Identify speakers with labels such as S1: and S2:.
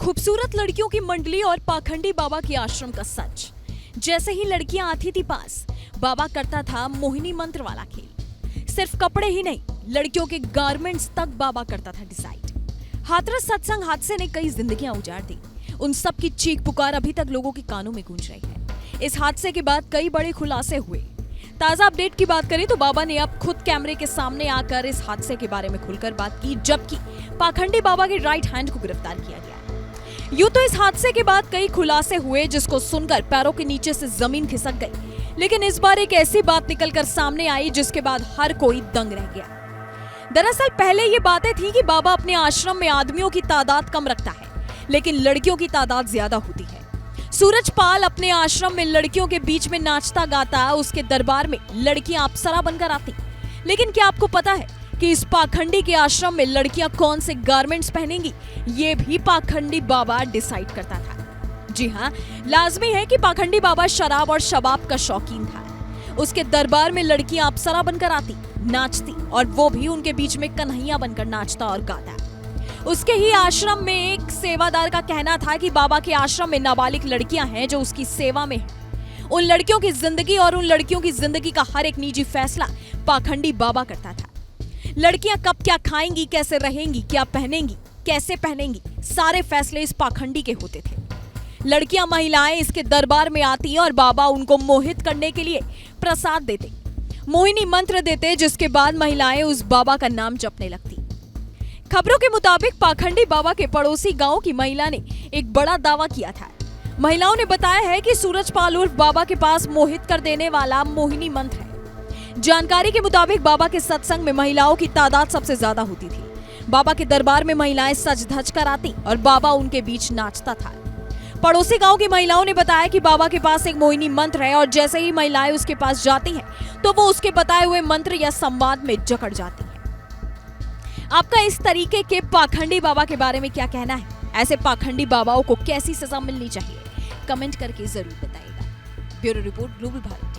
S1: खूबसूरत लड़कियों की मंडली और पाखंडी बाबा के आश्रम का सच। जैसे ही लड़कियां आती थी पास, बाबा करता था मोहिनी मंत्र वाला खेल। सिर्फ कपड़े ही नहीं, लड़कियों के गारमेंट्स तक बाबा करता था डिसाइड। हाथरस सत्संग हादसे ने कई जिंदगियां उजाड़ दी। उन सब की चीख पुकार अभी तक लोगों के कानों में गूंज रही है। इस हादसे के बाद कई बड़े खुलासे हुए। ताजा अपडेट की बात करें तो बाबा ने अब खुद कैमरे के सामने आकर इस हादसे के बारे में खुलकर बात की, जबकि पाखंडी बाबा के राइट हैंड को गिरफ्तार किया गया। यूं तो इस हादसे के बाद कई खुलासे हुए जिसको सुनकर पैरों के नीचे से जमीन खिसक गई, लेकिन इस बार एक ऐसी बात निकलकर सामने आई जिसके बाद हर कोई दंग रह गया। दरअसल पहले ये बातें थी कि बाबा अपने आश्रम में आदमियों की तादाद कम रखता है, लेकिन लड़कियों की तादाद ज्यादा होती है। सूरजपाल अपने आश्रम में लड़कियों के बीच में नाचता गाता, उसके दरबार में लड़कियां अप्सरा बनकर आती। लेकिन क्या आपको पता है कि इस पाखंडी के आश्रम में लड़कियां कौन से गारमेंट्स पहनेंगी, ये भी पाखंडी बाबा डिसाइड करता था। जी हाँ, लाजमी है कि पाखंडी बाबा शराब और शबाब का शौकीन था। उसके दरबार में लड़कियां अप्सरा बनकर आती, नाचती, और वो भी उनके बीच में कन्हैया बनकर नाचता और गाता। उसके ही आश्रम में एक सेवादार का कहना था कि बाबा के आश्रम में नाबालिग लड़कियां हैं जो उसकी सेवा में हैं। उन लड़कियों की जिंदगी और उन लड़कियों की जिंदगी का हर एक निजी फैसला पाखंडी बाबा करता था। लड़कियां कब क्या खाएंगी, कैसे रहेंगी, क्या पहनेंगी, कैसे पहनेंगी, सारे फैसले इस पाखंडी के होते थे। लड़कियां महिलाएं इसके दरबार में आती और बाबा उनको मोहित करने के लिए प्रसाद देते, मोहिनी मंत्र देते, जिसके बाद महिलाएं उस बाबा का नाम जपने लगती। खबरों के मुताबिक पाखंडी बाबा के पड़ोसी गांव की महिला ने एक बड़ा दावा किया था। महिलाओं ने बताया है कि सूरजपाल उर्फ बाबा के पास मोहित कर देने वाला मोहिनी मंत्र है। जानकारी के मुताबिक बाबा के सत्संग में महिलाओं की तादाद सबसे ज्यादा होती थी। बाबा के दरबार में महिलाएं सज धज कर आती और बाबा उनके बीच नाचता था। पड़ोसी गांव की महिलाओं ने बताया कि बाबा के पास एक मोहिनी मंत्र है और जैसे ही महिलाएं उसके पास जाती हैं तो वो उसके बताए हुए मंत्र या संवाद में जकड़ जाती हैं। आपका इस तरीके के पाखंडी बाबा के बारे में क्या कहना है? ऐसे पाखंडी बाबाओं को कैसी सजा मिलनी चाहिए? कमेंट करके जरूर बताइएगा। Bureau report, global Bharat.